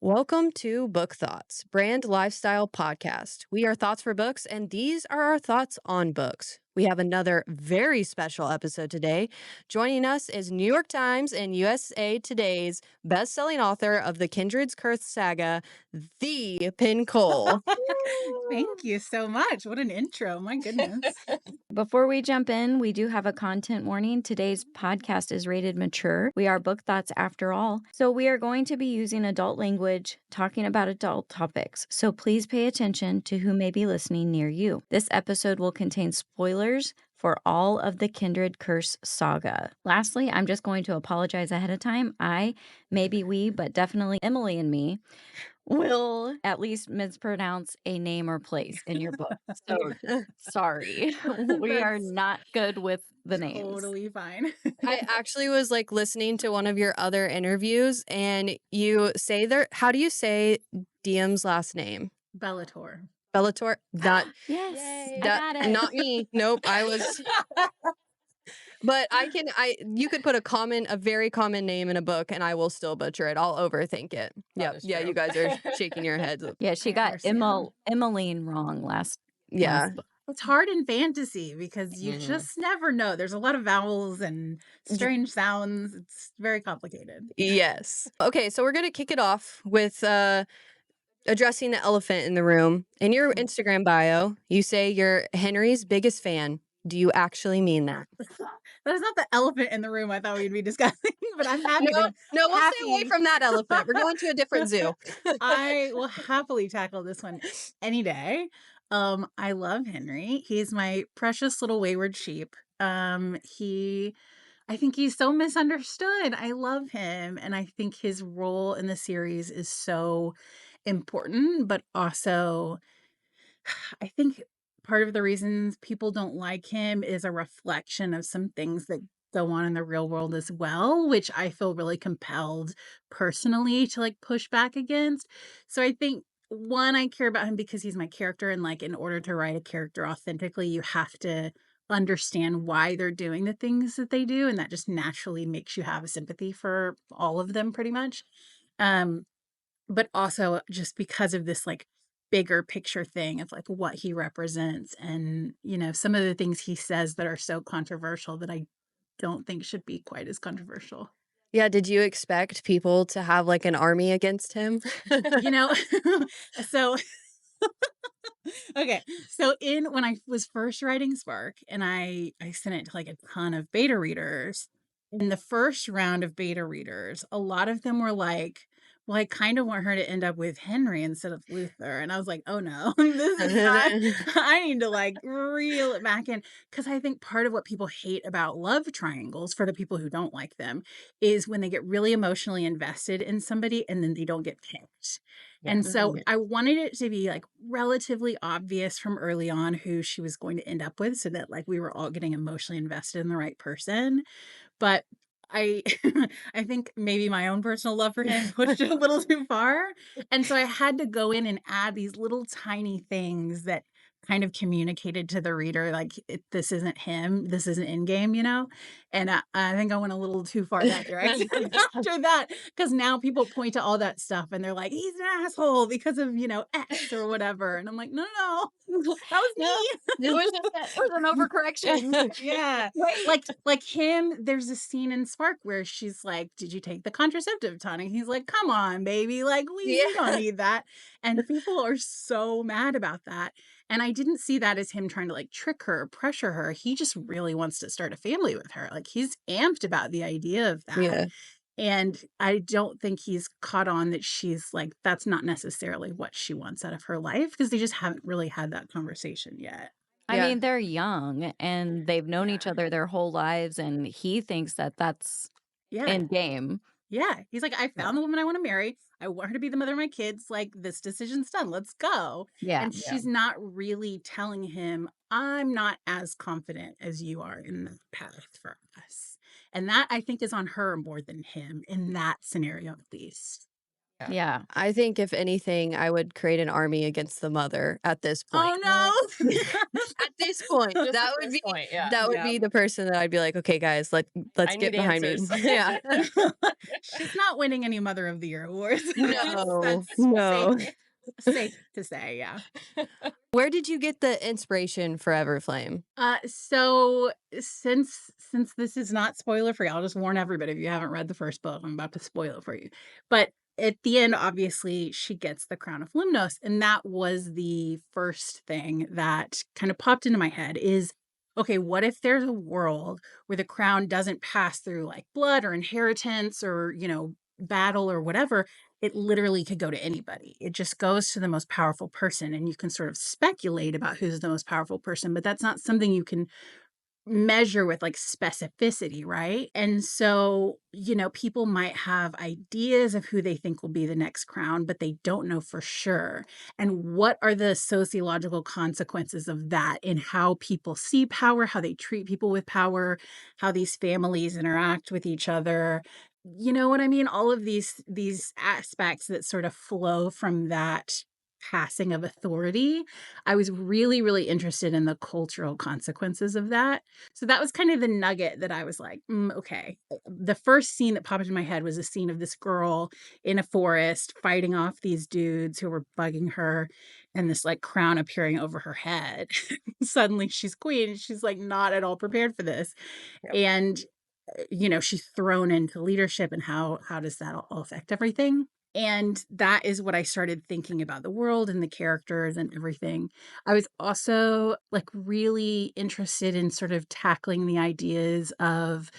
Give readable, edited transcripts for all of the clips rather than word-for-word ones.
Welcome to Book Thots, brand lifestyle podcast. We are Thoughts for Books, and these are our thoughts on books. We have another very special episode today. Joining us is New York Times and USA Today's best-selling author of the Kindred's Curse Saga, the Penn Cole. Thank you so much. What an intro. My goodness. Before we jump in, we do have a content warning. Today's podcast is rated mature. We are Book Thoughts after all. So we are going to be using adult language, talking about adult topics. So please pay attention to who may be listening near you. This episode will contain spoilers for all of the Kindred Curse saga. Lastly, I'm just going to apologize ahead of time. Maybe we, but definitely Emily and me will at least mispronounce a name or place in your book. So sorry. We are not good with the names. Totally fine. I actually was listening to one of your other interviews, and you say how do you say Diem's last name? Bellator. Bellator? That Yes, Yay. I got it. Not me. Nope. I was. But you could put a very common name in a book and I will still butcher it. I'll overthink it. Yeah. Yeah. You guys are shaking your heads. Yeah, she got Emmeline wrong last. Yeah. book. It's hard in fantasy because you just never know. There's a lot of vowels and strange sounds. It's very complicated. Yes. Okay. So we're going to kick it off with addressing the elephant in the room. In your Instagram bio, you say you're Henri's biggest fan. Do you actually mean that? That is not the elephant in the room I thought we'd be discussing, but I'm happy. No, we'll stay away from that elephant. We're going to a different zoo. I will happily tackle this one any day. I love Henri. He's my precious little wayward sheep. I think he's so misunderstood. I love him. And I think his role in the series is so important, but also I think part of the reasons people don't like him is a reflection of some things that go on in the real world as well, which I feel really compelled personally to push back against. So I think one, I care about him because he's my character, and in order to write a character authentically, you have to understand why they're doing the things that they do, and that just naturally makes you have a sympathy for all of them pretty much. But also just because of this bigger picture thing of what he represents, and some of the things he says that are so controversial that I don't think should be quite as controversial. Yeah, did you expect people to have an army against him? So okay. So when I was first writing Spark, and I sent it to a ton of beta readers, in the first round of beta readers, a lot of them were like, well, I kind of want her to end up with Henri instead of Luther. And I was like, oh no, this is not, I need to reel it back in. Because I think part of what people hate about love triangles, for the people who don't like them, is when they get really emotionally invested in somebody and then they don't get picked. Yeah. And so I wanted it to be relatively obvious from early on who she was going to end up with, so that we were all getting emotionally invested in the right person. But I I think maybe my own personal love for him pushed it a little too far. And so I had to go in and add these little tiny things that kind of communicated to the reader, this isn't him, this isn't in game, And I think I went a little too far that direction after that, because now people point to all that stuff and they're like, he's an asshole because of, X or whatever. And I'm like, no, that was me. It was an overcorrection. Yeah. Like him, there's a scene in Spark where she's like, did you take the contraceptive tonic? He's like, come on, baby. We don't need that. And people are so mad about that. And I didn't see that as him trying to trick her or pressure her. He just really wants to start a family with her. He's amped about the idea of that. Yeah. And I don't think he's caught on that she's that's not necessarily what she wants out of her life, because they just haven't really had that conversation yet. I mean, they're young and they've known each other their whole lives, and he thinks that that's in game. Yeah. He's like, I found the woman I want to marry. I want her to be the mother of my kids. This decision's done. Let's go. Yeah. And she's not really telling him, I'm not as confident as you are in the path for us. And that, I think, is on her more than him in that scenario, at least. Yeah. I think if anything, I would create an army against the mother at this point. Oh no. At this point, Just that at would this be point, yeah. that would be the person that I'd be like, okay, guys, let's I get need behind answers. me. Yeah. She's not winning any Mother of the Year awards. No, That's no. safe to say, yeah. Where did you get the inspiration for Everflame? So since this is not spoiler free, I'll just warn everybody if you haven't read the first book, I'm about to spoil it for you. But at the end, obviously, she gets the crown of Limnos, and that was the first thing that kind of popped into my head is, okay, what if there's a world where the crown doesn't pass through like blood or inheritance or, battle or whatever? It literally could go to anybody. It just goes to the most powerful person, and you can sort of speculate about who's the most powerful person, but that's not something you can measure with like specificity, right? And so, people might have ideas of who they think will be the next crown, but they don't know for sure. And what are the sociological consequences of that in how people see power, how they treat people with power, how these families interact with each other? You know what I mean? All of these aspects that sort of flow from that passing of authority. I was really, really interested in the cultural consequences of that. So that was kind of the nugget that I was like, okay. The first scene that popped into my head was a scene of this girl in a forest fighting off these dudes who were bugging her, and this like crown appearing over her head. Suddenly she's queen. She's like not at all prepared for this. Yep. And she's thrown into leadership, and how does that all affect everything? And that is what I started thinking about the world and the characters and everything. I was also like really interested in sort of tackling the ideas of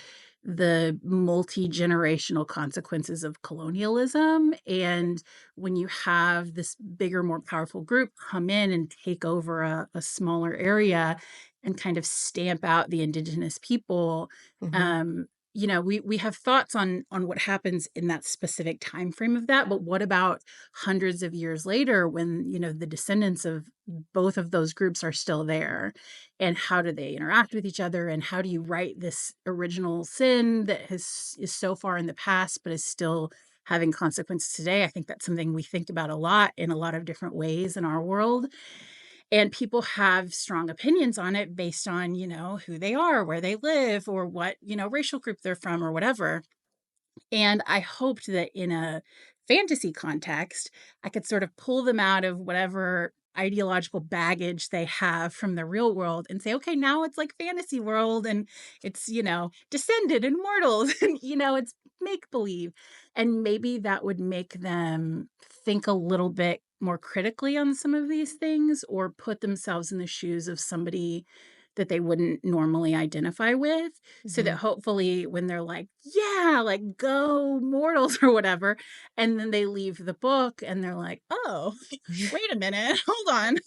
the multi-generational consequences of colonialism. And when you have this bigger, more powerful group come in and take over a smaller area and kind of stamp out the indigenous people, Mhm. we have thoughts on what happens in that specific time frame of that, but what about hundreds of years later when the descendants of both of those groups are still there, and how do they interact with each other, and how do you right this original sin that is so far in the past but is still having consequences today? I think that's something we think about a lot in a lot of different ways in our world, and people have strong opinions on it based on who they are, where they live, or what racial group they're from or whatever. And I hoped that in a fantasy context, I could sort of pull them out of whatever ideological baggage they have from the real world and say, okay, now it's like fantasy world, and it's, descended and mortals and, it's make believe. And maybe that would make them think a little bit more critically on some of these things, or put themselves in the shoes of somebody that they wouldn't normally identify with, so that Mhm. hopefully when they're like, yeah, like go mortals or whatever, and then they leave the book and they're like, oh, wait a minute, hold on.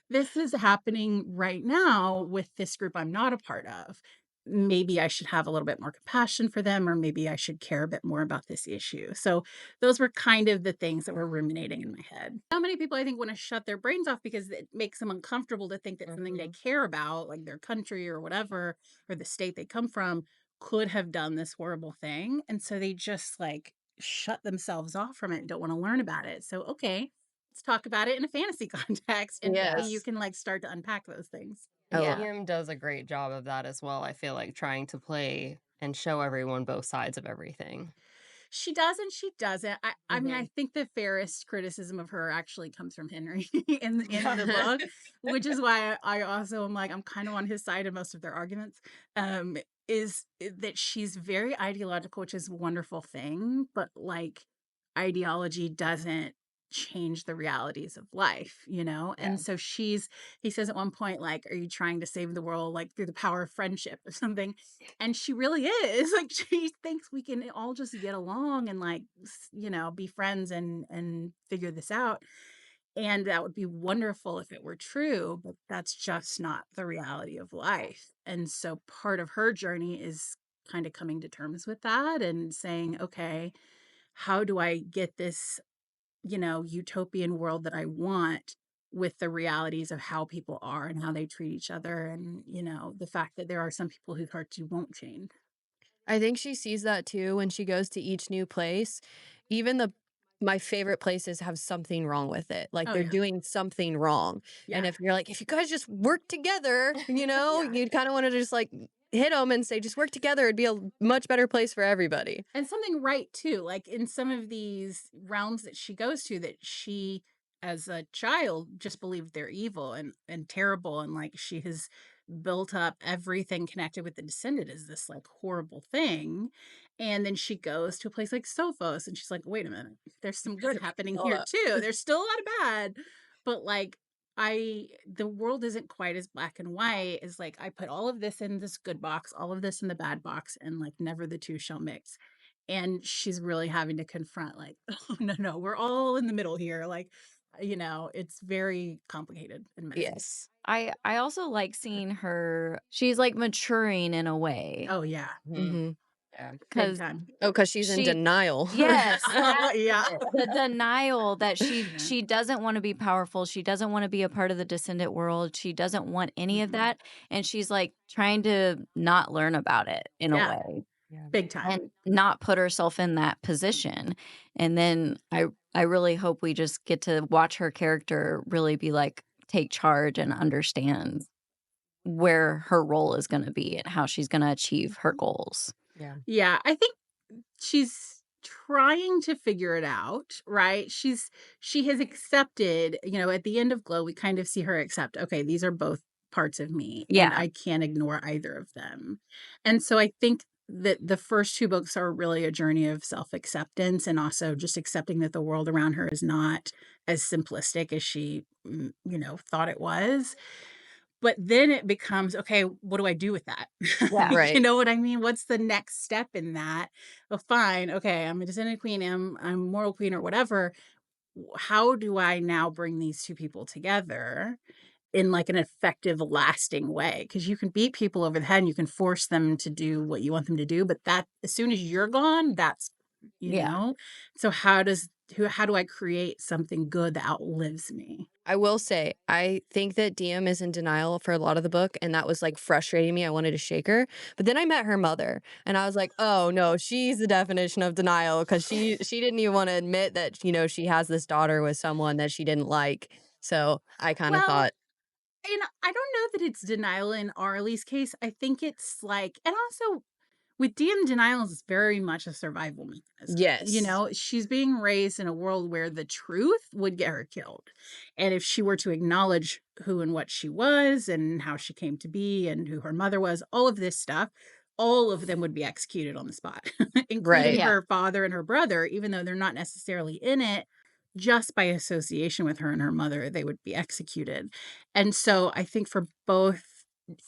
This is happening right now with this group I'm not a part of. Maybe I should have a little bit more compassion for them, or maybe I should care a bit more about this issue. So those were kind of the things that were ruminating in my head. How many people I think want to shut their brains off because it makes them uncomfortable to think that something they care about, like their country or whatever, or the state they come from, could have done this horrible thing. And so they just like shut themselves off from it and don't want to learn about it. So, okay, let's talk about it in a fantasy context, and maybe you Yes. can like start to unpack those things. I love Diem does a great job of that as well. I feel like trying to play and show everyone both sides of everything. She does and she doesn't. I mean, I Mhm. think the fairest criticism of her actually comes from Henri in Yeah. the book, which is why I also am like, I'm kind of on his side in most of their arguments. Is that she's very ideological, which is a wonderful thing, but like ideology doesn't change the realities of life, Yeah. And so he says at one point, like, are you trying to save the world like through the power of friendship or something? And she really is. Like, she thinks we can all just get along and like be friends and figure this out, and that would be wonderful if it were true, but that's just not the reality of life. And so part of her journey is kind of coming to terms with that and saying, okay, how do I get this utopian world that I want with the realities of how people are and how they treat each other, and the fact that there are some people whose hearts you won't change. I think she sees that too when she goes to each new place. Even the my favorite places have something wrong with it. Like, Oh, they're yeah. doing something wrong. Yeah. And if you're like, if you guys just work together, Yeah. you'd kind of want to just like hit them and say, just work together. It'd be a much better place for everybody. And something right too, like in some of these realms that she goes to, that she as a child just believed they're evil and terrible, and like she has built up everything connected with the descendant as this like horrible thing. And then she goes to a place like Sophos and she's like, wait a minute, there's some good happening here too. There's still a lot of bad, but like the world isn't quite as black and white as like I put all of this in this good box, all of this in the bad box, and like never the two shall mix. And she's really having to confront like, oh no, we're all in the middle here. Like, it's very complicated and messy. Yes. I also like seeing her. She's like maturing in a way. Oh yeah. Mm-hmm. Yeah. Big Because time. Oh, because she's in She- denial. yes, Yeah. the denial that she doesn't want to be powerful. She doesn't want to be a part of the descendant world. She doesn't want any of Mhm. that, and she's like trying to not learn about it in a Yeah. way Big time. and not put herself in that position. And then I really hope we just get to watch her character really be like take charge and understand where her role is going to be and how she's going to achieve her goals. Yeah. Yeah, I think she's trying to figure it out, right? She has accepted, at the end of Glow, we kind of see her accept, okay, these are both parts of me, and Yeah. I can't ignore either of them. And so I think that the first two books are really a journey of self-acceptance and also just accepting that the world around her is not as simplistic as she, thought it was. But then it becomes, okay, what do I do with that? Yeah. Right. You know what I mean? What's the next step in that? Well, fine. Okay, I'm a descendant queen. I'm mortal queen or whatever. How do I now bring these two people together in like an effective, lasting way? Because you can beat people over the head and you can force them to do what you want them to do. But that as soon as you're gone, that's, Yeah. So how do I create something good that outlives me? I will say, I think that Diem is in denial for a lot of the book, and that was like frustrating me. I wanted to shake her. But then I met her mother, and I was like, oh no, she's the definition of denial, because she didn't even want to admit that, she has this daughter with someone that she didn't like. So I kind of thought, And I don't know that it's denial in Arlie's case. I think it's like, and also with Diem, denial is very much a survival mechanism. yes. She's being raised in a world where the truth would get her killed. And if she were to acknowledge who and what she was and how she came to be and who her mother was, all of this stuff, all of them would be executed on the spot, including Right. Yeah. her father and her brother, even though they're not necessarily in it. Just by association with her and her mother, they would be executed. And so I think for both,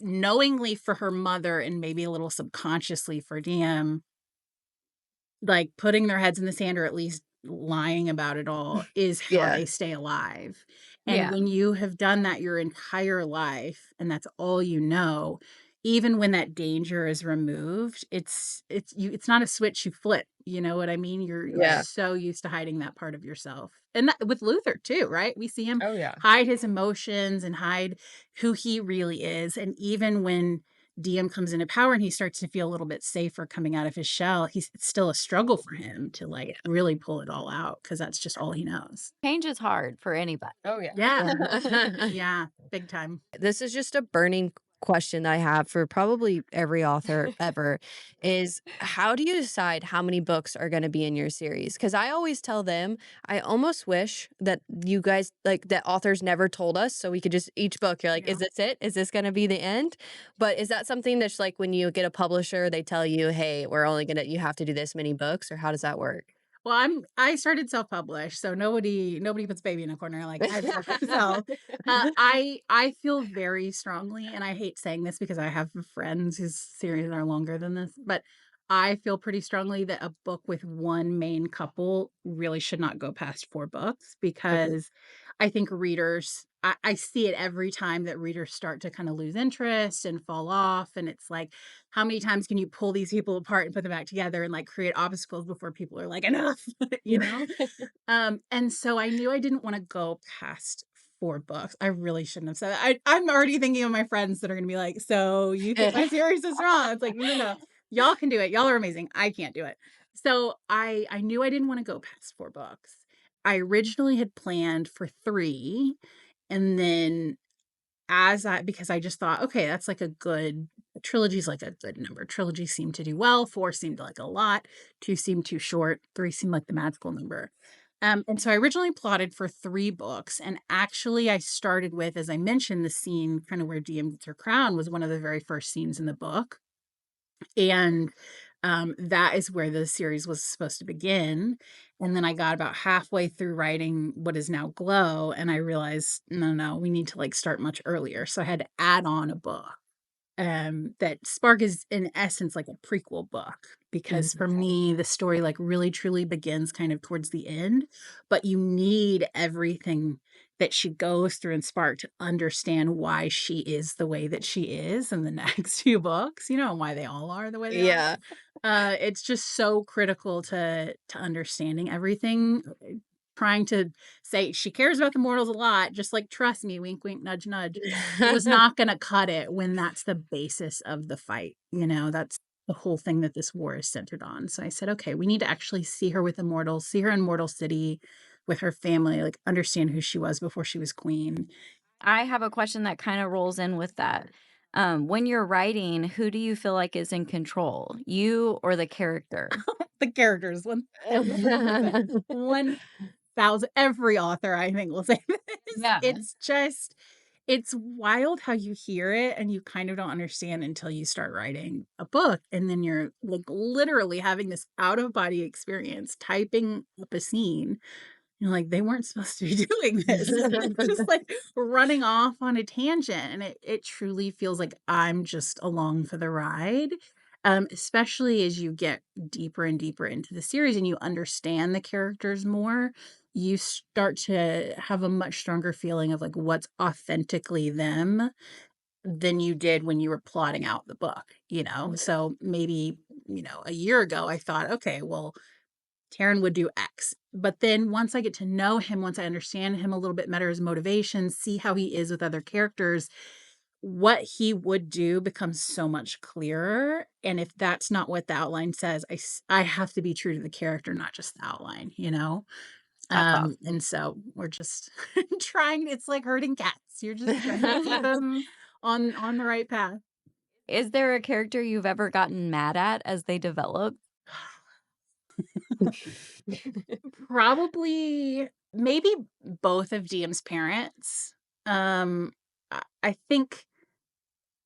knowingly for her mother and maybe a little subconsciously for Diem, like putting their heads in the sand or at least lying about it all is how Yeah. they stay alive. And Yeah. when you have done that your entire life and that's all you know, even when that danger is removed, it's not a switch you flip. You know what I mean? You're Yeah. so used to hiding that part of yourself. And that, with Luther too, right? We see him Oh yeah. hide his emotions and hide who he really is. And even when Diem comes into power and he starts to feel a little bit safer coming out of his shell, it's still a struggle for him to like really pull it all out, because that's just all he knows. Change is hard for anybody. Oh yeah. Yeah. Yeah. Big time. This is just a burning question that I have for probably every author ever is, how do you decide how many books are going to be in your series? Because I always tell them, I almost wish that you guys, like, that authors never told us, so we could just, each book, you're like, Yeah. is this it? Is this going to be the end? But is that something that's like when you get a publisher, they tell you, hey, we're only going to, you have to do this many books, or how does that work? Well, I started self-published, so nobody puts baby in a corner like I do myself. I feel very strongly, and I hate saying this because I have friends whose series are longer than this, but I feel pretty strongly that a book with one main couple really should not go past 4 books, because I think readers, I see it every time that readers start to kind of lose interest and fall off. And it's like, how many times can you pull these people apart and put them back together and like create obstacles before people are like, enough, you know? And so I knew I didn't want to go past 4 books. I really shouldn't have said that. I'm already thinking of my friends that are going to be like, so you think my series is wrong? It's like, no. Y'all can do it. Y'all are amazing. I can't do it. So I knew I didn't want to go past 4 books. I originally had planned for 3, and then because I just thought, okay, that's like a good trilogy's like a good number. Trilogies seem to do well. 4 seemed like a lot. 2 seemed too short. 3 seemed like the magical number. And so I originally plotted for 3 books. And actually, I started with, as I mentioned, the scene kind of where Diem gets her crown was one of the very first scenes in the book. And that is where the series was supposed to begin. And then I got about halfway through writing what is now Glow, and I realized, no, we need to like start much earlier. So I had to add on a book. That Spark is in essence like a prequel book because for me the story like really truly begins kind of towards the end, but you need everything that she goes through in Spark to understand why she is the way that she is in the next few books, and why they all are the way they are. Yeah. It's just so critical to understanding everything. Trying to say she cares about the mortals a lot, just like trust me, wink, wink, nudge, nudge, was not going to cut it when that's the basis of the fight. That's the whole thing that this war is centered on. So I said, okay, we need to actually see her with the mortals, see her in Mortal City with her family, like understand who she was before she was queen. I have a question that kind of rolls in with that. When you're writing, who do you feel like is in control, you or the character? The characters, 1,000%. 1,000. Every author, I think, will say this. Yeah. It's wild how you hear it and you kind of don't understand until you start writing a book. And then you're like literally having this out of body experience, typing up a scene. You're like, they weren't supposed to be doing this. It's just like running off on a tangent. And it truly feels like I'm just along for the ride. Especially as you get deeper and deeper into the series and you understand the characters more, you start to have a much stronger feeling of like what's authentically them than you did when you were plotting out the book. So maybe, a year ago I thought, okay, well, Taryn would do X. But then once I get to know him, once I understand him a little bit better, his motivations, see how he is with other characters, what he would do becomes so much clearer. And if that's not what the outline says, I have to be true to the character, not just the outline. And so we're just trying. It's like herding cats. You're just trying to keep them on the right path. Is there a character you've ever gotten mad at as they develop? Probably, maybe both of Diem's parents. I think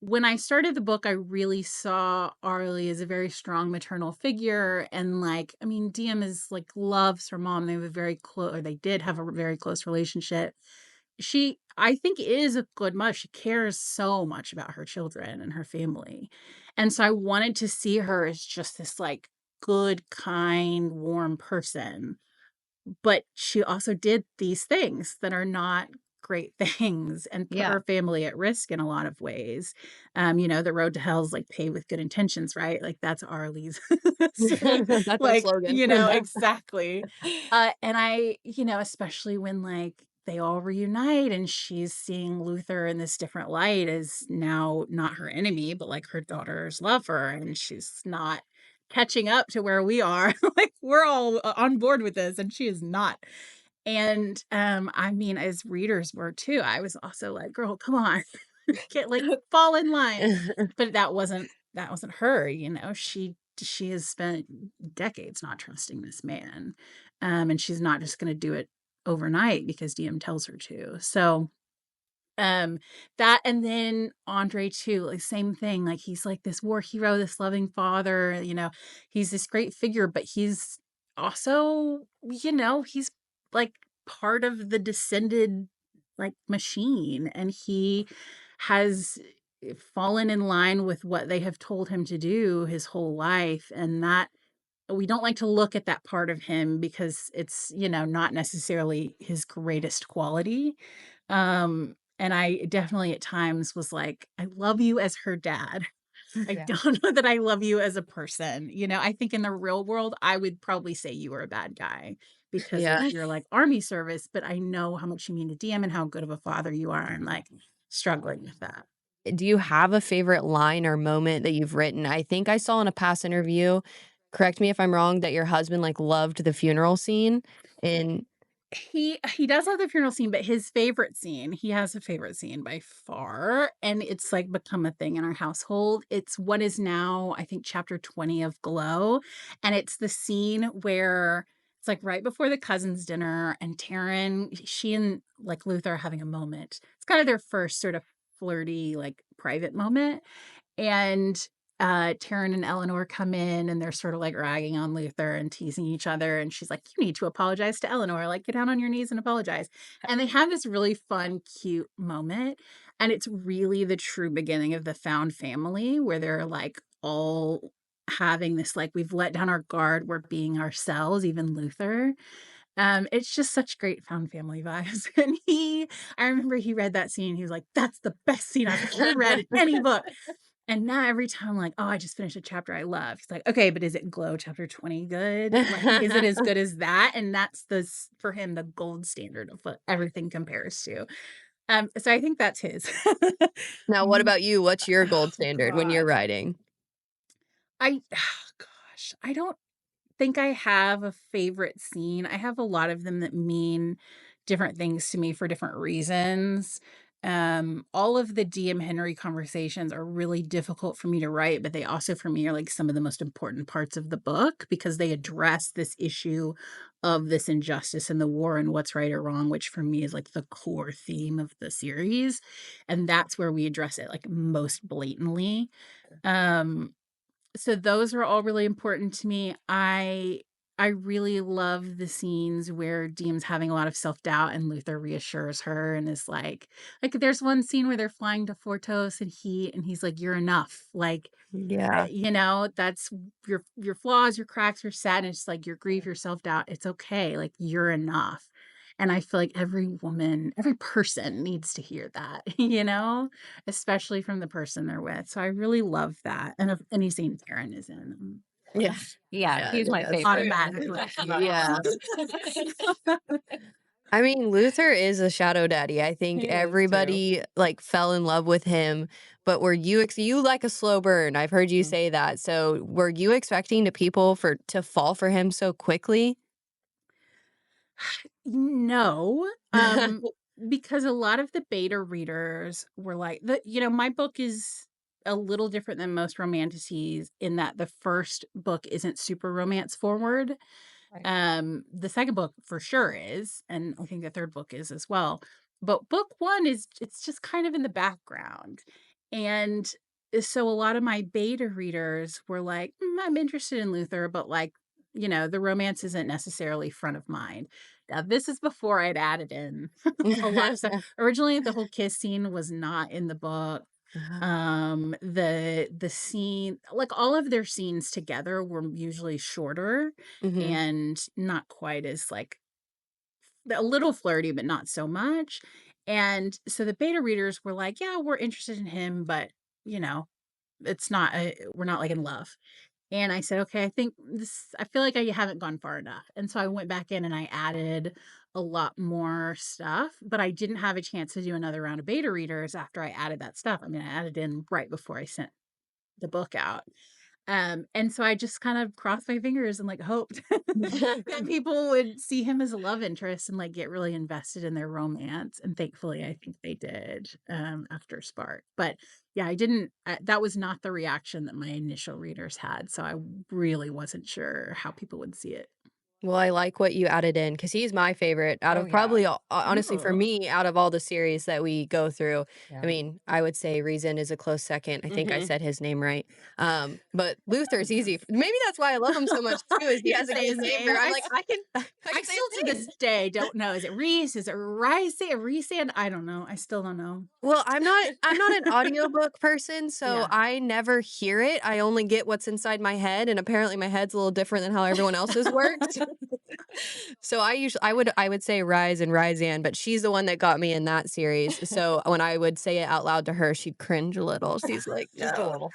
when I started the book, I really saw Arlie as a very strong maternal figure. And like, I mean, Diem is like loves her mom. They have a very close, or they did have a very close relationship. She, I think, is a good mother. She cares so much about her children and her family. And so I wanted to see her as just this like good, kind, warm person. But she also did these things that are not great things and put her family at risk in a lot of ways. The road to hell is like paved with good intentions, right? Like that's Arlie's. That's our slogan. Exactly. And I, especially when like they all reunite and she's seeing Luther in this different light as now not her enemy, but like her daughter's lover, and she's not catching up to where we are. Like we're all on board with this and she is not. And I mean, as readers were too, I was also like, girl, come on. Get like fall in line. But that wasn't her. She has spent decades not trusting this man. And she's not just going to do it overnight because Diem tells her to. So that, and then Andre too, like same thing. Like he's like this war hero, this loving father, he's this great figure, but he's also, he's like part of the descended like machine, and he has fallen in line with what they have told him to do his whole life. And that we don't like to look at that part of him because it's, not necessarily his greatest quality. And I definitely at times was like, I love you as her dad. I don't know that I love you as a person. I think in the real world, I would probably say you were a bad guy because of your like army service, but I know how much you mean to Diem and how good of a father you are, and like struggling with that. Do you have a favorite line or moment that you've written? I think I saw in a past interview correct me if I'm wrong, that your husband like loved the funeral scene in He does love the funeral scene, but his favorite scene, he has a favorite scene by far, and it's like become a thing in our household. It's what is now, I think, chapter 20 of Glow. And it's the scene where it's like right before the cousins' dinner, and Taryn, she and like Luther are having a moment. It's kind of their first sort of flirty, like private moment. And Taryn and Eleanor come in and they're sort of like ragging on Luther and teasing each other. And she's like, you need to apologize to Eleanor. Like, get down on your knees and apologize. And they have this really fun, cute moment. And it's really the true beginning of the found family where they're like all having this, like, we've let down our guard. We're being ourselves, even Luther. It's just such great found family vibes. And I remember he read that scene. He was like, that's the best scene I've ever read in any book. And now every time I'm like, oh, I just finished a chapter I love. He's like, okay, but is it Glow chapter 20 good? Like, is it as good as that? And that's for him, the gold standard of what everything compares to. So I think that's his. Now, what about you? What's your gold standard when you're God. writing? Gosh, I don't think I have a favorite scene. I have a lot of them that mean different things to me for different reasons. All of the Diem Henri conversations are really difficult for me to write, but they also for me are like some of the most important parts of the book because they address this issue of this injustice in the war and what's right or wrong, which for me is like the core theme of the series. And that's where we address it like most blatantly. So those are all really important to me. I really love the scenes where Diem's having a lot of self-doubt and Luther reassures her and is like there's one scene where they're flying to Fortos and he's like, you're enough. Like, Yeah. that's your flaws, your cracks, your sadness, like your grief, your self-doubt. It's okay. Like, you're enough. And I feel like every woman, every person needs to hear that, especially from the person they're with. So I really love that. And if any scene Taryn is in, Yeah. Yeah, he's my favorite. automatically. Yeah. I mean, Luther is a shadow daddy. I think He is, too. everybody like fell in love with him, but were you you like a slow burn? I've heard you say that. So, were you expecting people to fall for him so quickly? No, because a lot of the beta readers were like, my book is a little different than most romantices in that the first book isn't super romance forward. The second book for sure is, and I think the third book is as well. But book one it's just kind of in the background. And so a lot of my beta readers were like, I'm interested in Luther, but like, the romance isn't necessarily front of mind. Now, this is before I'd added in a lot of stuff. Originally, the whole kiss scene was not in the book. The scene, like all of their scenes together were usually shorter Mhm. and not quite as like a little flirty, but not so much. And so the beta readers were like, yeah, we're interested in him, but it's not, we're not like in love. And I said, okay, I feel like I haven't gone far enough. And so I went back in and I added a lot more stuff, but I didn't have a chance to do another round of beta readers after I added that stuff. I mean, I added in right before I sent the book out. And so I just kind of crossed my fingers and like hoped that people would see him as a love interest and like get really invested in their romance. And thankfully, I think they did after Spark. But yeah, I didn't, that was not the reaction that my initial readers had. So I really wasn't sure how people would see it. Well, I like what you added in because he's my favorite out of probably, honestly, for Ooh. me, out of all the series that we go through. Yeah. I mean, I would say Reason is a close second. I think I said his name right. But Luther's easy. Maybe that's why I love him so much too. Is he You has a say good his name. name. Where I'm like, I I say still his to name. this day don't know. Is it Reese? Is it Rice? Resand? I don't know. I still don't know. Well, I'm not an audiobook person, so Yeah. I never hear it. I only get what's inside my head, and apparently my head's a little different than how everyone else's works. So I would say Rise and Ryzan, but she's the one that got me in that series. So when I would say it out loud to her, she'd cringe a little. She's like, Just a no. little.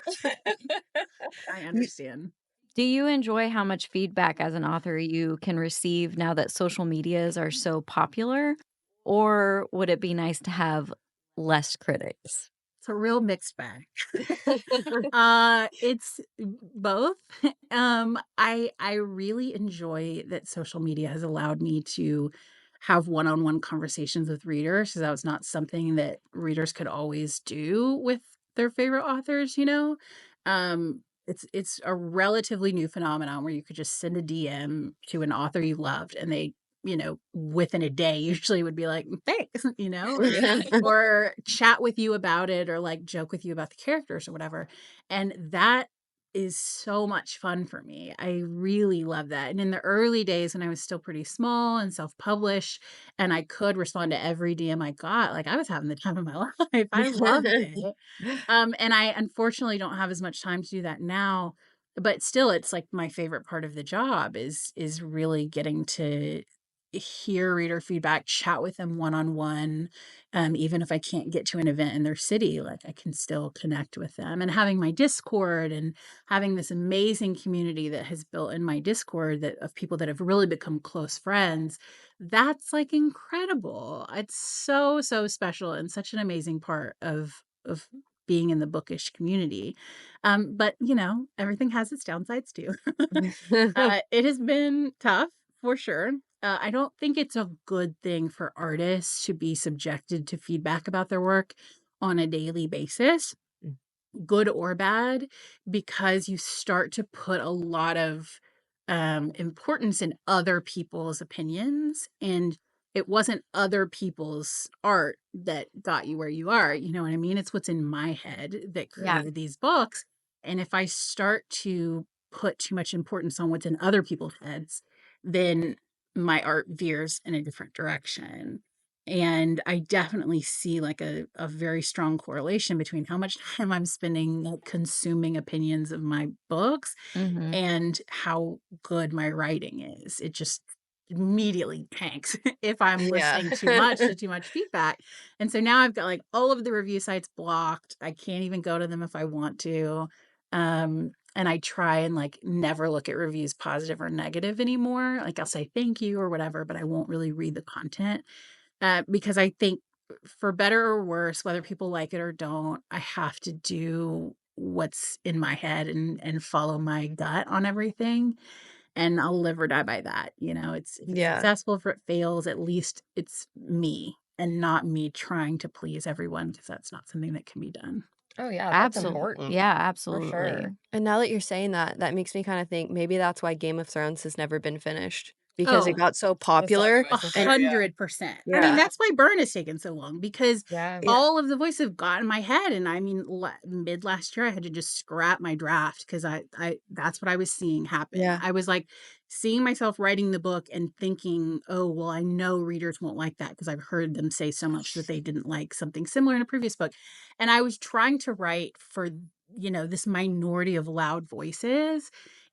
I understand. Do you enjoy how much feedback as an author you can receive now that social medias are so popular? Or would it be nice to have less critics? It's a real mixed bag. It's both. I really enjoy that social media has allowed me to have one-on-one conversations with readers, because that was not something that readers could always do with their favorite authors, you know? It's a relatively new phenomenon where you could just send a DM to an author you loved and they, you know, within a day usually would be like, thanks, you know, or chat with you about it or like joke with you about the characters or whatever. And that is so much fun for me. I really love that. And in the early days when I was still pretty small and self-published and I could respond to every DM I got, like I was having the time of my life. I loved it. And I unfortunately don't have as much time to do that now, but still it's like my favorite part of the job is really getting to hear reader feedback, chat with them one-on-one. Even if I can't get to an event in their city, like I can still connect with them, and having my Discord and having this amazing community that has built in my Discord that of people that have really become close friends. That's like incredible. It's so, so special and such an amazing part of being in the bookish community. But you know, everything has its downsides too. It has been tough for sure. I don't think it's a good thing for artists to be subjected to feedback about their work on a daily basis, good or bad, because you start to put a lot of importance in other people's opinions. And it wasn't other people's art that got you where you are. You know what I mean? It's what's in my head that Yeah. created these books. And if I start to put too much importance on what's in other people's heads, then my art veers in a different direction. And I definitely see like a very strong correlation between how much time I'm spending like, consuming opinions of my books Mhm. and how good my writing is. It just immediately tanks if I'm Yeah. listening too much to too much feedback. And so now I've got like all of the review sites blocked. I can't even go to them if I want to. And I try and like never look at reviews positive or negative anymore. Like I'll say thank you or whatever, but I won't really read the content. Because I think for better or worse, whether people like it or don't, I have to do what's in my head and follow my gut on everything. And I'll live or die by that. You know, if it's Yeah. successful, if it fails, at least it's me and not me trying to please everyone, because that's not something that can be done. Oh, yeah, that's Absolutely. important. Yeah, For absolutely. sure. And now that you're saying that, that makes me kind of think maybe that's why Game of Thrones has never been finished, because it Oh, got so popular. voices And there, yeah. 100%. I Yeah. mean, that's why Burn has taken so long, because Yeah. Yeah. all of the voices have got in my head. And I mean, mid last year, I had to just scrap my draft because I that's what I was seeing happen. Yeah. I was like seeing myself writing the book and thinking, oh, well, I know readers won't like that because I've heard them say so much that they didn't like something similar in a previous book. And I was trying to write for, you know, this minority of loud voices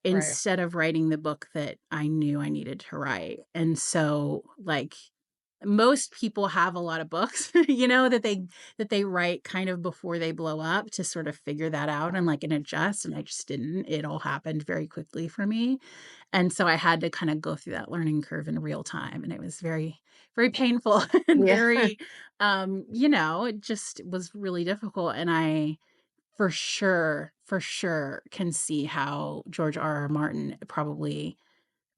Right. instead of writing the book that I knew I needed to write. And so like most people have a lot of books, you know, that they write kind of before they blow up to sort of figure that out and like and adjust. And I just didn't. It all happened very quickly for me. And so I had to kind of go through that learning curve in real time. And it was very, very painful and Yeah. very you know, it just was really difficult. And I for sure can see how George R. R. Martin probably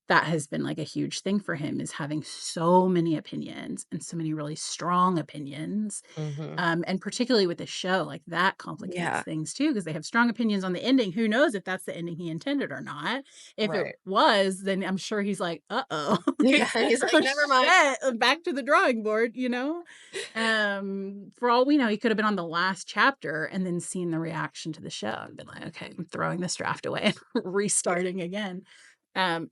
that has been like a huge thing for him, is having so many opinions and so many really strong opinions. Mhm. And particularly with the show, like that complicates Yeah. things too, because they have strong opinions on the ending. Who knows if that's the ending he intended or not? If Right. it was, then I'm sure he's like, uh-oh. Yeah. He's like, never mind. Shit, back to the drawing board, you know? For all we know, he could have been on the last chapter and then seen the reaction to the show and been like, okay, I'm throwing this draft away and restarting again.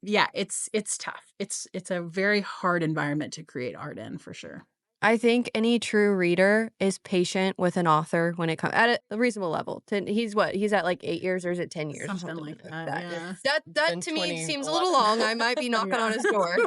Yeah, it's tough. It's a very hard environment to create art in for sure. I think any true reader is patient with an author when it comes at a reasonable level. He's what? He's at like 8 years, or is it 10 years? or Something like that, that. yeah. That Been to me 20 seems a a little lot. long. I might be knocking on his door.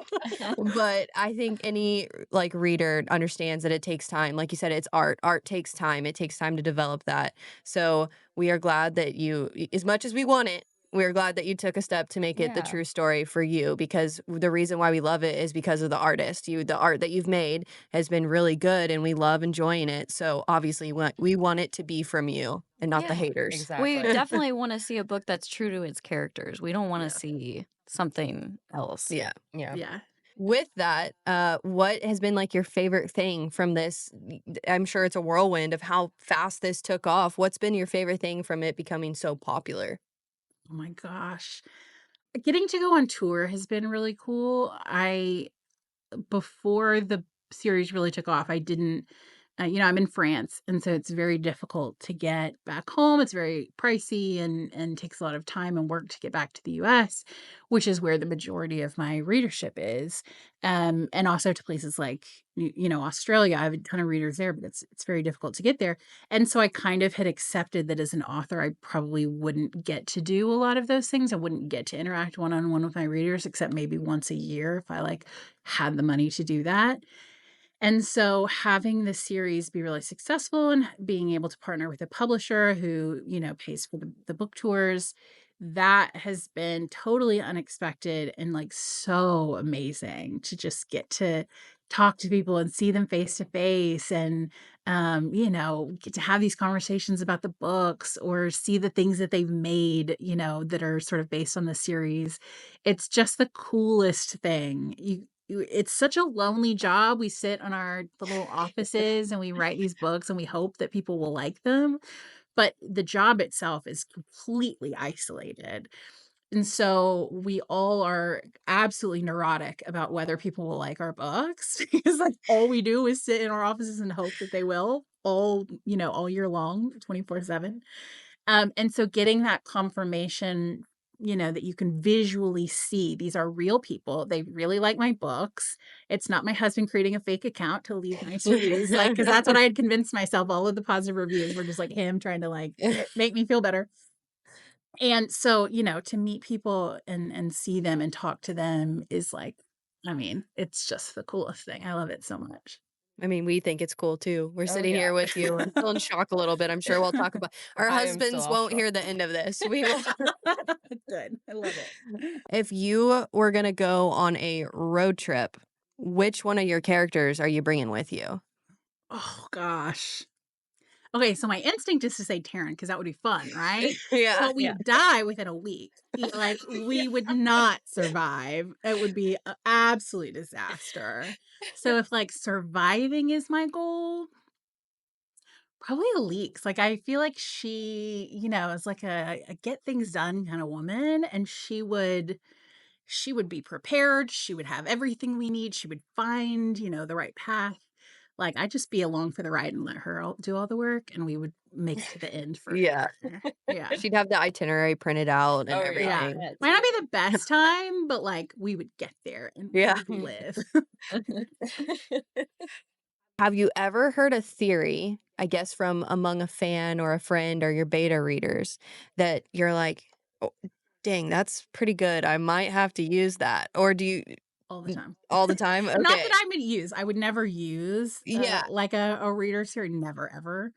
But I think any like reader understands that it takes time. Like you said, it's art. Art takes time. It takes time to develop that. So we are glad that you, as much as we want it, We're glad that you took a step to make it the Yeah. true story for you, because the reason why we love it is because of the artist. The art that you've made has been really good and we love enjoying it. So obviously we want it to be from you and not the Yeah. haters. Exactly. We definitely want to see a book that's true to its characters. We don't want to Yeah. see something else. Yeah. Yeah. Yeah. With that, what has been like your favorite thing from this? I'm sure it's a whirlwind of how fast this took off. What's been your favorite thing from it becoming so popular? Oh my gosh. Getting to go on tour has been really cool. Before the series really took off, I didn't, I'm in France, and so it's very difficult to get back home. It's very pricey and takes a lot of time and work to get back to the US, which is where the majority of my readership is. And also to places like, Australia. I have a ton of readers there, but it's very difficult to get there. And so I kind of had accepted that as an author, I probably wouldn't get to do a lot of those things. I wouldn't get to interact one-on-one with my readers, except maybe once a year if I had the money to do that. And so having the series be really successful and being able to partner with a publisher who, pays for the book tours, that has been totally unexpected and so amazing to just get to talk to people and see them face to face and, get to have these conversations about the books or see the things that they've made, that are sort of based on the series. It's just the coolest thing. It's such a lonely job. We sit on our little offices and we write these books and we hope that people will like them. But the job itself is completely isolated. And so we all are absolutely neurotic about whether people will like our books because all we do is sit in our offices and hope that they will all year long, 24/7. And so getting that confirmation, that you can visually see these are real people. They really like my books. It's not my husband creating a fake account to leave nice reviews, because that's what I had convinced myself. All of the positive reviews were just him trying to make me feel better. And so, to meet people and see them and talk to them is it's just the coolest thing. I love it so much. I mean, we think it's cool too. We're Oh, sitting here yeah. with you. I'm still in shock a little bit. I'm sure we'll talk about our I am still husbands all won't hear shocked. the end of this. We will. Good. I love it. If you were going to go on a road trip, which one of your characters are you bringing with you? Oh gosh. Okay, so my instinct is to say Taryn because that would be fun, right? Yeah. But we die within a week. We would not survive. It would be an absolute disaster. So if surviving is my goal, probably Alix. I feel like she, is a get things done kind of woman, and she would be prepared. She would have everything we need. She would find, the right path. I'd just be along for the ride and let her do all the work, and we would make it to the end for Yeah. sure. Yeah. She'd have the itinerary printed out and Oh, yeah. everything. Yeah. Might not be the best time, but we would get there and we Yeah. would live. Have you ever heard a theory, I guess, from among a fan or a friend or your beta readers that you're like, oh, dang, that's pretty good. I might have to use that. Or do you All the time. all the time? Okay. Not that I would use. I would never use Yeah. a reader series. Never ever.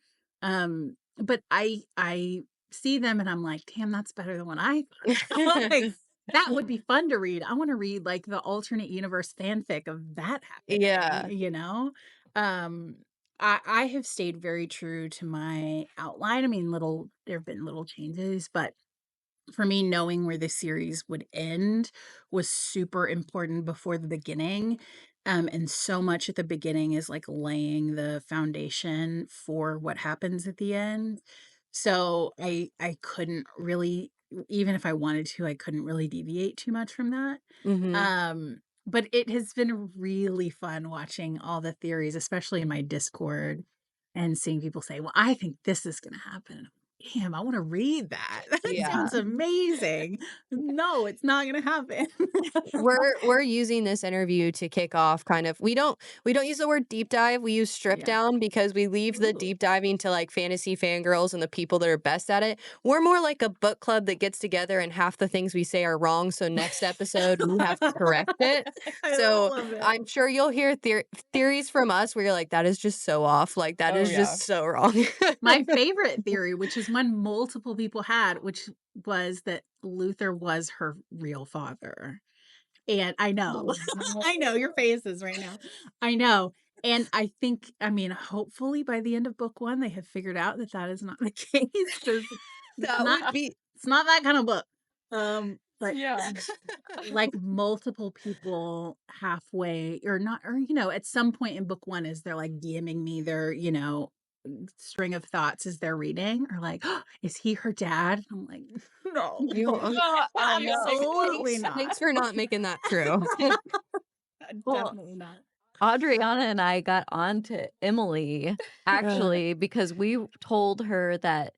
But I see them and I'm like, damn, that's better than what I thought. That would be fun to read. I want to read the alternate universe fanfic of that happening. Yeah. I have stayed very true to my outline. I mean, there have been little changes, but for me, knowing where this series would end was super important before the beginning. And so much at the beginning is laying the foundation for what happens at the end. So I couldn't really, even if I wanted to, I couldn't really deviate too much from that. Mm-hmm. But it has been really fun watching all the theories, especially in my Discord, and seeing people say, well, I think this is going to happen. Damn, I want to read that. That Yeah. sounds amazing. No, it's not going to happen. We're using this interview to kick off kind of we don't use the word deep dive, we use strip Yeah. down because we leave the Ooh. deep diving to fantasy fangirls and the people that are best at it. We're more like a book club that gets together and half the things we say are wrong, so next episode we have to correct it. I So love it. I'm sure you'll hear theories from us where you're like, that is just so off, that Oh, is yeah. just so wrong. My favorite theory, which is one multiple people had, which was that Luther was her real father. And I know, I know your faces right now. I know. And I think, I mean, hopefully by the end of book 1, they have figured out that that is not the case, because That would be it's not that kind of book. But Yeah. like multiple people halfway or not, or, at some point in book 1, as they're like DMing me their, string of thoughts as they're reading, or like, oh, is he her dad? I'm like, no, you. absolutely not. Thanks for not making that true. Well, Definitely not. Adriana and I got on to Emily actually because we told her that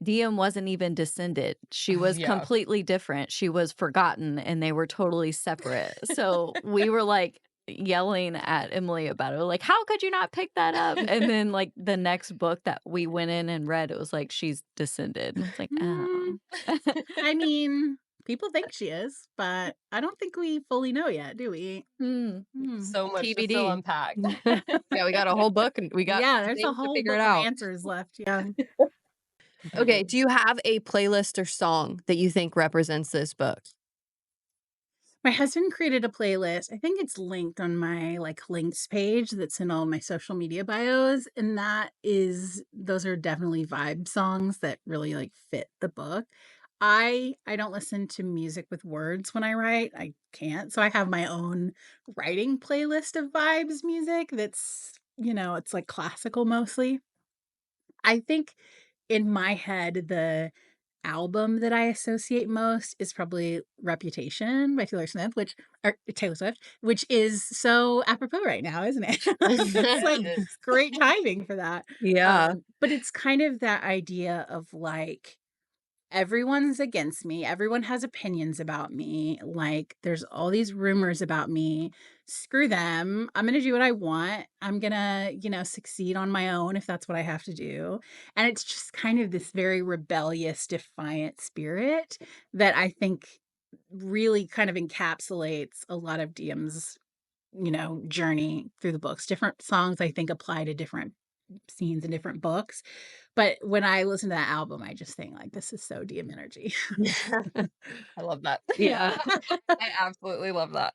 Diem wasn't even descended. She was Yeah. completely different. She was forgotten and they were totally separate. So we were like yelling at Emily about it. Like, how could you not pick that up? And then like the next book that we went in and read, it was like, she's descended. And it's like, oh. I mean, people think she is, but I don't think we fully know yet, do we? So much to TBD. still unpack. Yeah, we got a whole book and we got there's a things to whole figure book it of out. answers left. Yeah. Okay, do you have a playlist or song that you think represents this book? My husband created a playlist. I think it's linked on my links page that's in all my social media bios. And those are definitely vibe songs that really fit the book. I don't listen to music with words when I write. I can't. So I have my own writing playlist of vibes music that's, it's like classical mostly. I think in my head, the album that I associate most is probably Reputation by Taylor Swift, which is so apropos right now, isn't it? It's great timing for that. Yeah. But it's kind of that idea of everyone's against me. Everyone has opinions about me. There's all these rumors about me. Screw them. I'm going to do what I want. I'm going to, succeed on my own if that's what I have to do. And it's just kind of this very rebellious, defiant spirit that I think really kind of encapsulates a lot of Diem's, journey through the books. Different songs, I think, apply to different scenes in different books. But when I listen to that album, I just think this is so Diem energy. I love that. Yeah. I absolutely love that.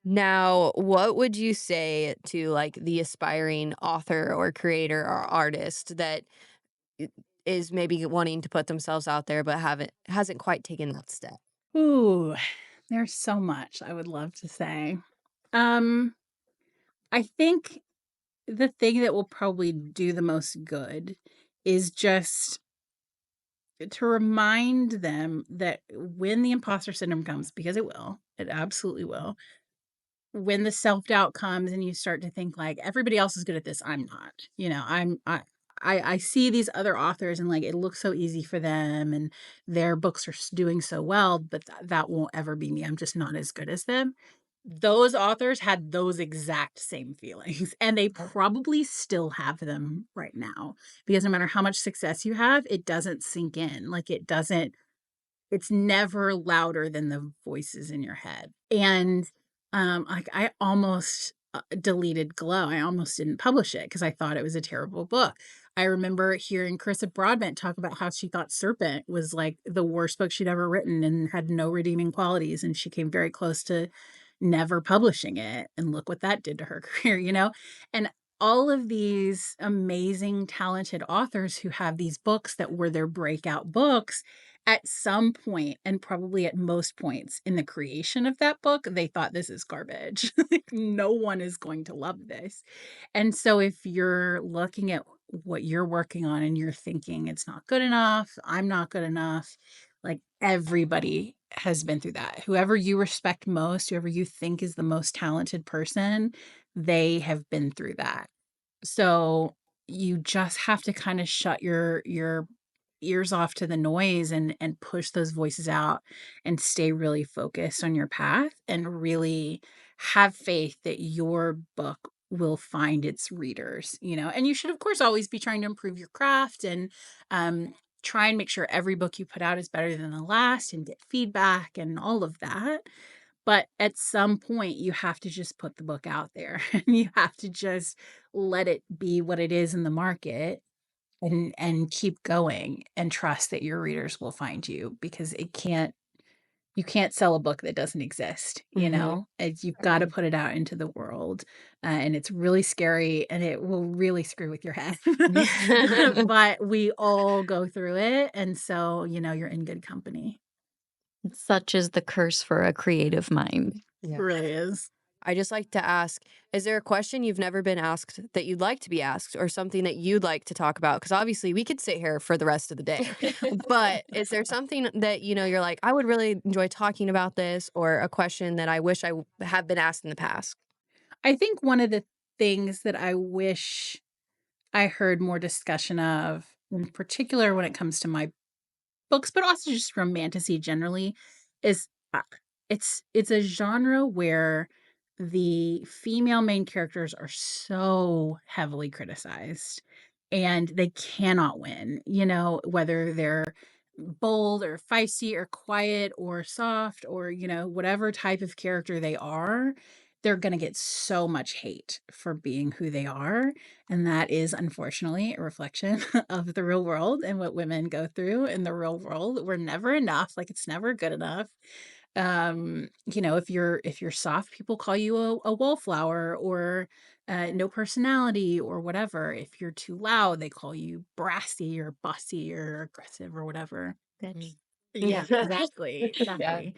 Now, what would you say to the aspiring author or creator or artist that is maybe wanting to put themselves out there but hasn't quite taken that step? Ooh, there's so much I would love to say. I think the thing that will probably do the most good is just to remind them that when the imposter syndrome comes, because it absolutely will, when the self-doubt comes and you start to think everybody else is good at this, I'm not. I see these other authors and it looks so easy for them and their books are doing so well, but that won't ever be me. I'm just not as good as them. Those authors had those exact same feelings, and they probably still have them right now, because no matter how much success you have, it doesn't sink in. It's never louder than the voices in your head. And I almost deleted Glow. I almost didn't publish it because I thought it was a terrible book. I remember hearing Carissa Broadbent talk about how she thought Serpent was the worst book she'd ever written and had no redeeming qualities. And she came very close to never publishing it. And look what that did to her career, And all of these amazing, talented authors who have these books that were their breakout books, at some point, and probably at most points in the creation of that book, they thought, this is garbage. No one is going to love this. And so if you're looking at what you're working on and you're thinking it's not good enough, I'm not good enough, everybody has been through that. Whoever you respect most, whoever you think is the most talented person, they have been through that. So you just have to kind of shut your ears off to the noise and push those voices out and stay really focused on your path and really have faith that your book will find its readers, and you should of course always be trying to improve your craft and try and make sure every book you put out is better than the last and get feedback and all of that. But at some point, you have to just put the book out there and you have to just let it be what it is in the market and keep going and trust that your readers will find you, because you can't sell a book that doesn't exist, you know? You've got to put it out into the world. And it's really scary and it will really screw with your head. But we all go through it. And so, you're in good company. Such is the curse for a creative mind. It really is. I just like to ask, is there a question you've never been asked that you'd like to be asked, or something that you'd like to talk about? Because obviously we could sit here for the rest of the day, but is there something that, you're like, I would really enjoy talking about this, or a question that I wish I have been asked in the past? I think one of the things that I wish I heard more discussion of, in particular when it comes to my books, but also just romantasy generally, is it's a genre where the female main characters are so heavily criticized and they cannot win, whether they're bold or feisty or quiet or soft or, whatever type of character they are, they're going to get so much hate for being who they are. And that is unfortunately a reflection of the real world and what women go through in the real world. We're never enough. Like, it's never good enough. If you're soft, people call you a wallflower, or no personality or whatever. If you're too loud, they call you brassy or bossy or aggressive or whatever. Yeah, exactly. Exactly.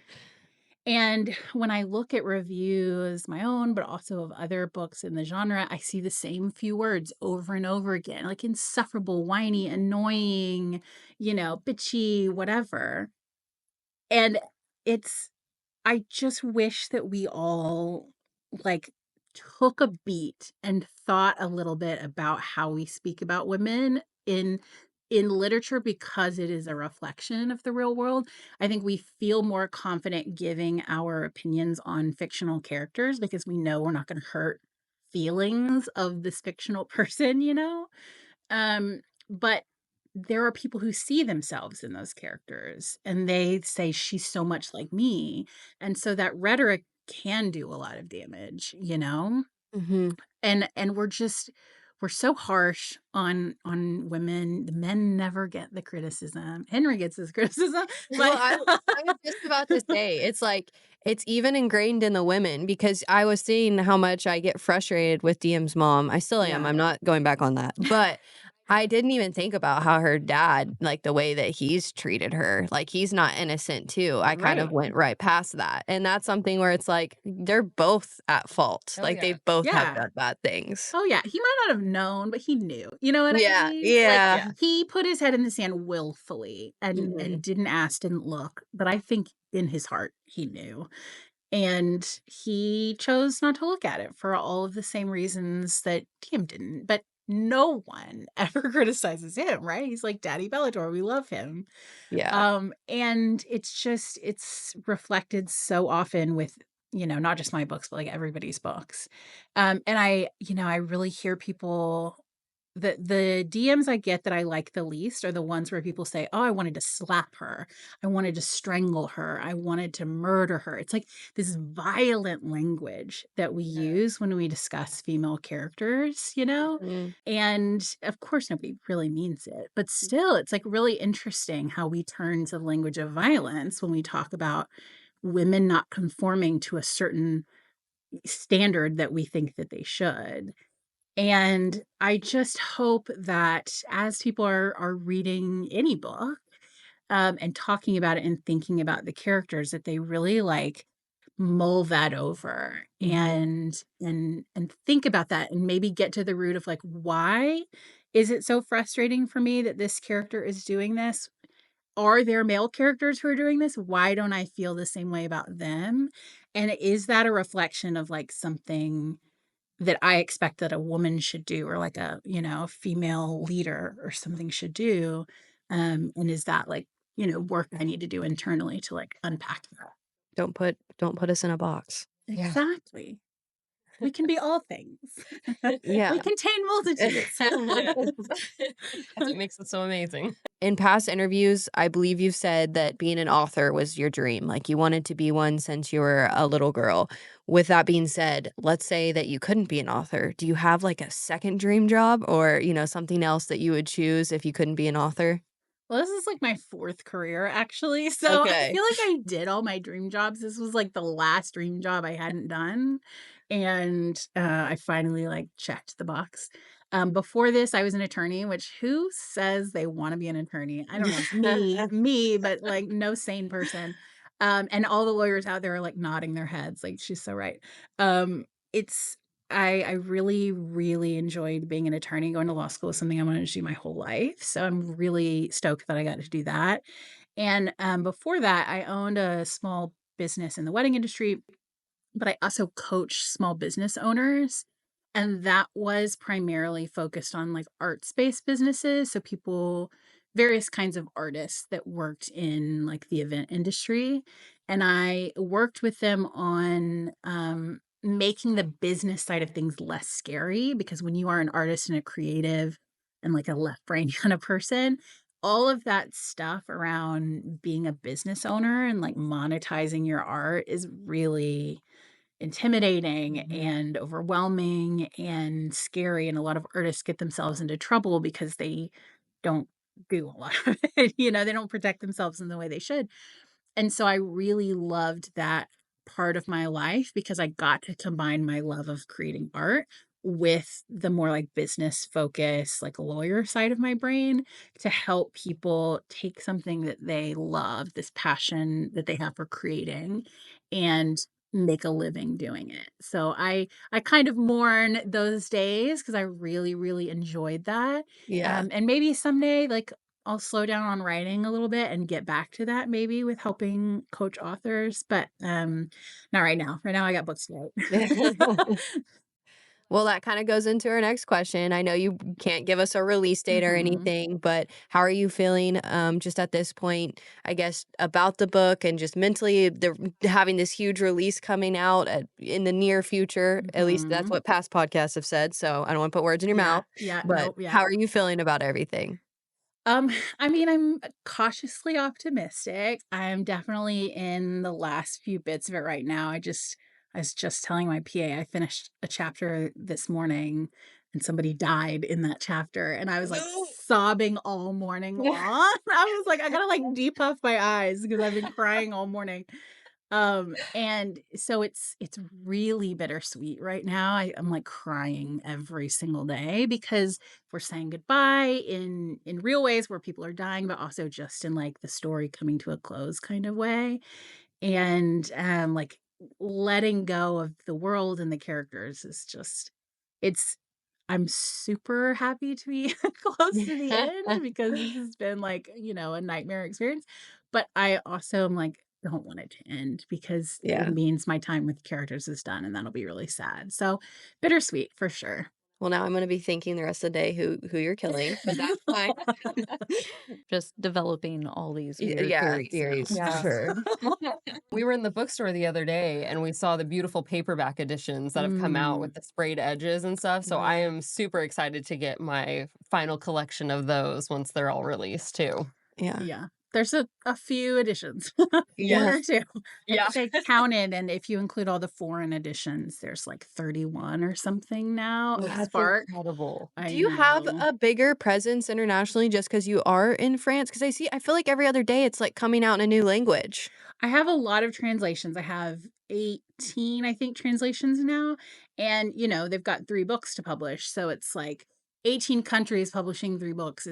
And when I look at reviews, my own, but also of other books in the genre, I see the same few words over and over again, like insufferable, whiny, annoying, bitchy, whatever. And I just wish that we all like took a beat and thought a little bit about how we speak about women in literature, because it is a reflection of the real world. I think we feel more confident giving our opinions on fictional characters because we know we're not going to hurt feelings of this fictional person, but there are people who see themselves in those characters and they say, she's so much like me. And so that rhetoric can do a lot of damage, and we're so harsh on women. The men never get the criticism. Henri gets his criticism. Well, I was just about to say, it's like, it's even ingrained in the women, because I was seeing how much I get frustrated with Diem's mom. I still am. Yeah. I'm not going back on that. But I didn't even think about how her dad, like the way that he's treated her, like he's not innocent too. I kind of Right. went right past that. And that's something where it's like, they're both at fault. Oh, Like yeah. they both have Yeah. done bad things. Oh yeah, he might not have known, but he knew. You know what I Yeah, mean? yeah. Like, he put his head in the sand willfully and didn't ask, didn't look. But I think in his heart he knew. And he chose not to look at it for all of the same reasons that Diem didn't. But no one ever criticizes him, right? He's like Daddy Bellator. We love him. Yeah. And it's reflected so often with, not just my books, but like everybody's books. And I really hear people, the DMs I get that I like the least are the ones where people say, oh, I wanted to slap her. I wanted to strangle her. I wanted to murder her. It's like this violent language that we use when we discuss female characters, And of course, nobody really means it. But still, it's like really interesting how we turn to the language of violence when we talk about women not conforming to a certain standard that we think that they should. And I just hope that as people are reading any book, and talking about it and thinking about the characters, that they really like mull that over and think about that, and maybe get to the root of like, why is it so frustrating for me that this character is doing this? Are there male characters who are doing this? Why don't I feel the same way about them? And is that a reflection of like something that I expect that a woman should do, or like a, female leader or something should do? And is that like, work I need to do internally to like unpack that? Don't put us in a box. Exactly. We can be all things. Yeah. We contain multitudes. That's what makes it so amazing. In past interviews, I believe you've said that being an author was your dream. Like you wanted to be one since you were a little girl. With that being said, let's say that you couldn't be an author. Do you have like a second dream job or, something else that you would choose if you couldn't be an author? Well, this is like my fourth career, actually. So I Okay. feel like I did all my dream jobs. This was like the last dream job I hadn't done. And I finally like checked the box. Before this, I was an attorney, which who says they want to be an attorney? I don't know. Me, but like no sane person. And all the lawyers out there are like nodding their heads. Like she's so right. It's I really, really enjoyed being an attorney. Going to law school is something I wanted to do my whole life. So I'm really stoked that I got to do that. And before that, I owned a small business in the wedding industry, but I also coach small business owners. And that was primarily focused on like arts-based businesses. So people, various kinds of artists that worked in like the event industry. And I worked with them on making the business side of things less scary, because when you are an artist and a creative and like a left brain kind of person, all of that stuff around being a business owner and like monetizing your art is really intimidating and overwhelming and scary. And a lot of artists get themselves into trouble because they don't do a lot of it. They don't protect themselves in the way they should. And so I really loved that part of my life because I got to combine my love of creating art with the more like business focus, like lawyer side of my brain, to help people take something that they love, this passion that they have for creating, and make a living doing it. So I kind of mourn those days because I really, really enjoyed that. Yeah. And maybe someday, like I'll slow down on writing a little bit and get back to that maybe with helping coach authors, but not right now. Right now I got books to write. Well, that kind of goes into our next question. I know you can't give us a release date or Mhm. anything, but how are you feeling just at this point, I guess, about the book and just mentally having this huge release coming out in the near future? At least that's Mhm. what past podcasts have said. So I don't want to put words in your Yeah, mouth, yeah, but nope, yeah. how are you feeling about everything? Um, I mean, I'm cautiously optimistic. I'm definitely in the last few bits of it right now. I was just telling my PA I finished a chapter this morning and somebody died in that chapter and I was like sobbing all morning long. I was like, I gotta like depuff my eyes because I've been crying all morning. And so it's really bittersweet right now. I'm like crying every single day because we're saying goodbye in real ways where people are dying, but also just in like the story coming to a close kind of way. And like letting go of the world and the characters is just it's I'm super happy to be close to the end because this has been like, a nightmare experience. But I also am like, don't want it to end because it Yeah. means my time with characters is done and that'll be really sad. So bittersweet for sure. Well, now I'm going to be thinking the rest of the day who you're killing, but that's fine. Just developing all these weird Yeah, theories now. theories for Yeah. sure. We were in the bookstore the other day and we saw the beautiful paperback editions that have come out with the sprayed edges and stuff. So I Right. am super excited to get my final collection of those once they're all released too. Yeah. Yeah. There's a few editions. One Yeah. or two. Yeah. I think I counted, and if you include all the foreign editions, there's like 31 or something now of That's Spark. incredible. I Do you have know. a bigger presence internationally just because you are in France? Because I feel like every other day it's like coming out in a new language. I have a lot of translations. I have 18, I think, translations now. And, they've got 3 books to publish. So it's like 18 countries publishing 3 books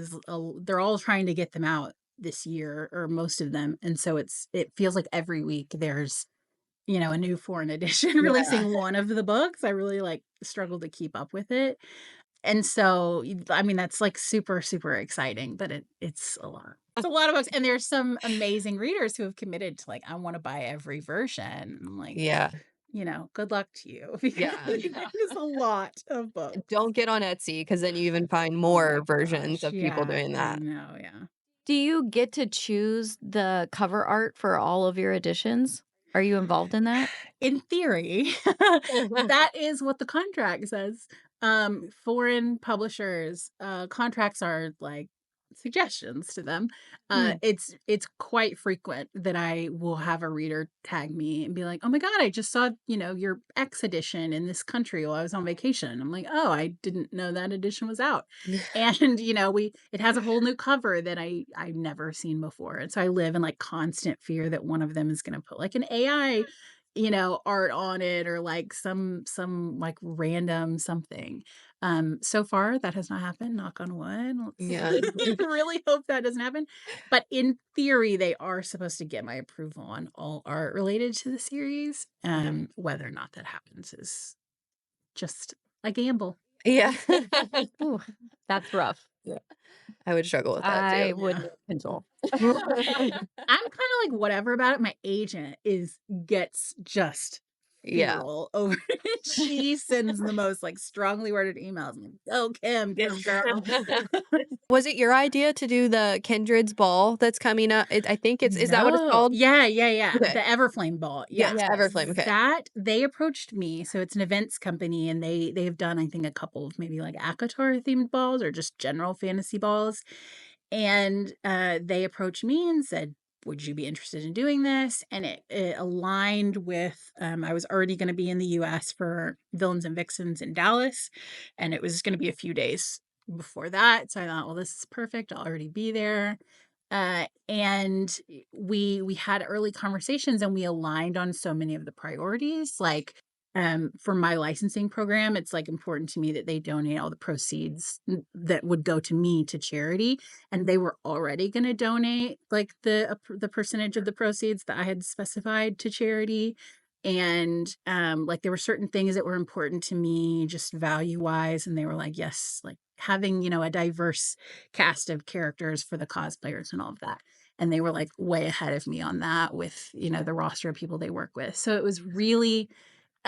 they're all trying to get them out this year, or most of them. And so it feels like every week there's, a new foreign edition Yeah. releasing one of the books. I really like struggle to keep up with it. And so, I mean, that's like super, super exciting, but it's a lot. It's a lot of books. And there's some amazing readers who have committed to like, I want to buy every version. I'm like, Yeah. good luck to you because Yeah. it's a lot of books. Don't get on Etsy because then you even find Oh more my versions gosh. of people Yeah, doing I that. know. Yeah. Do you get to choose the cover art for all of your editions? Are you involved in that? In theory, that is what the contract says. Foreign publishers, contracts are like suggestions to them. Mm. It's quite frequent that I will have a reader tag me and be like, "Oh my god, I just saw, your X edition in this country while I was on vacation." I'm like, "Oh, I didn't know that edition was out." And, it has a whole new cover that I've never seen before. And so I live in like constant fear that one of them is going to put like an AI, art on it, or like some like random something. So far that has not happened, knock on wood. Yeah. Let's really hope that doesn't happen. But in theory, they are supposed to get my approval on all art related to the series. Whether or not that happens is just a gamble. Yeah. Ooh, that's rough. I would struggle with that I too. would Pencil. I'm kind of like whatever about it. My agent gets just Yeah. feral over it. She sends the most like strongly worded emails. I'm like, "Oh, Kim, get girl." Was it your idea to do the Kindred's ball that's coming up? I think is that what it's No. called? Yeah. Okay. The Everflame Ball. Yes, Yeah. Everflame. Okay. That they approached me. So it's an events company, and they've done, I think, a couple of maybe like ACOTAR themed balls or just general fantasy balls. And they approached me and said, "Would you be interested in doing this?" And it aligned with, I was already going to be in the US for Villains and Vixens in Dallas, and it was going to be a few days before that. So I thought, well, this is perfect. I'll already be there. And we had early conversations, and we aligned on so many of the priorities. Like, for my licensing program, it's like important to me that they donate all the proceeds that would go to me to charity. And they were already going to donate like the percentage of the proceeds that I had specified to charity. And like there were certain things that were important to me just value wise, and they were like, yes, like having, a diverse cast of characters for the cosplayers and all of that. And they were like way ahead of me on that with, the roster of people they work with. So it was really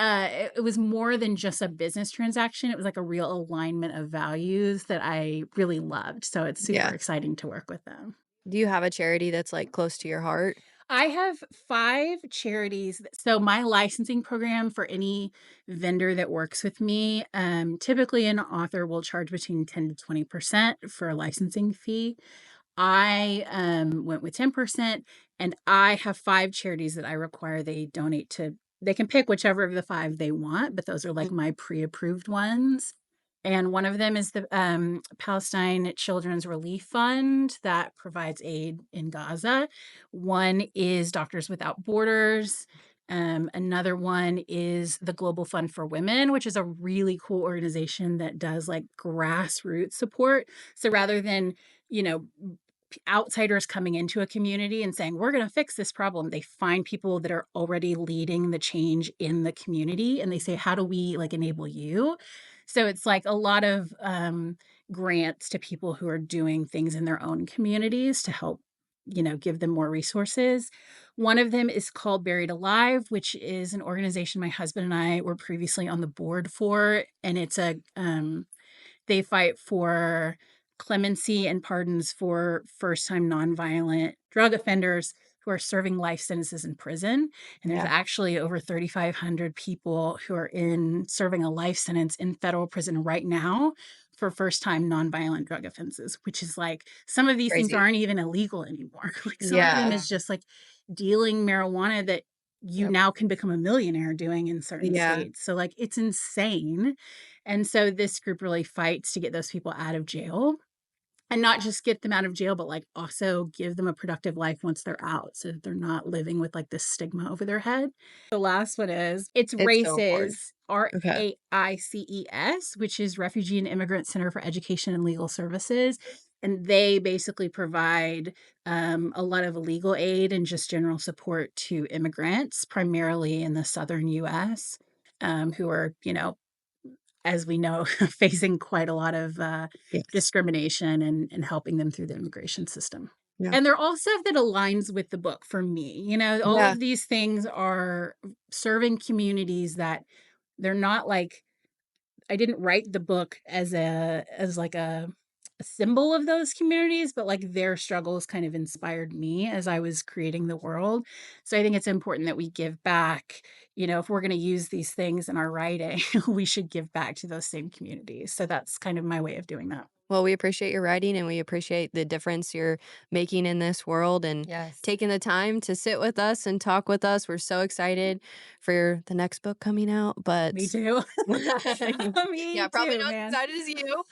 it was more than just a business transaction. It was like a real alignment of values that I really loved. So it's super Yeah. exciting to work with them. Do you have a charity that's like close to your heart? I have 5 charities. So my licensing program for any vendor that works with me, typically an author will charge between 10 to 20% for a licensing fee. I went with 10%, and I have 5 charities that I require they donate to. They can pick whichever of the 5 they want, but those are like my pre-approved ones. And one of them is the Palestine Children's Relief Fund that provides aid in Gaza. One is Doctors Without Borders. Another one is the Global Fund for Women, which is a really cool organization that does like grassroots support. So rather than, you know, outsiders coming into a community and saying, we're going to fix this problem, they find people that are already leading the change in the community, and they say, how do we like enable you? So it's like a lot of grants to people who are doing things in their own communities to help, give them more resources. One of them is called Buried Alive, which is an organization my husband and I were previously on the board for. And it's they fight for clemency and pardons for first-time nonviolent drug offenders who are serving life sentences in prison. And there's actually over 3,500 people who are serving a life sentence in federal prison right now for first-time nonviolent drug offenses, which is like some of these things aren't even illegal anymore. Like some of them is just like dealing marijuana that you now can become a millionaire doing in certain states. So like it's insane. And so this group really fights to get those people out of jail, and not just get them out of jail, but like also give them a productive life once they're out, so that they're not living with like this stigma over their head. The last one is it's RAICES, RAICES, which is Refugee and Immigrant Center for Education and Legal Services. And they basically provide a lot of legal aid and just general support to immigrants, primarily in the southern US, who are, as we know, facing quite a lot of discrimination, and helping them through the immigration system. Yeah. And they're all stuff that aligns with the book for me. All of these things are serving communities that they're not like, I didn't write the book as like a symbol of those communities, but like their struggles kind of inspired me as I was creating the world. So I think it's important that we give back. If we're going to use these things in our writing, we should give back to those same communities. So that's kind of my way of doing that. Well, we appreciate your writing and we appreciate the difference you're making in this world and Yes. taking the time to sit with us and talk with us. We're so excited for the next book coming out, but Me too. Me yeah, probably too, not as man. excited as you,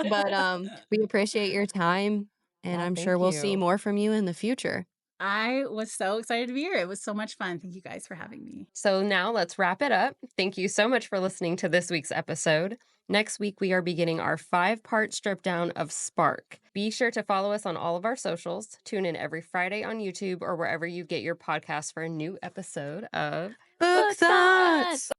but we appreciate your time and Yeah, I'm thank sure we'll see you. more from you in the future. I was so excited to be here. It was so much fun. Thank you guys for having me. So now let's wrap it up. Thank you so much for listening to this week's episode. Next week, we are beginning our 5-part strip down of Spark. Be sure to follow us on all of our socials. Tune in every Friday on YouTube or wherever you get your podcasts for a new episode of Book Book Thoughts! Thots!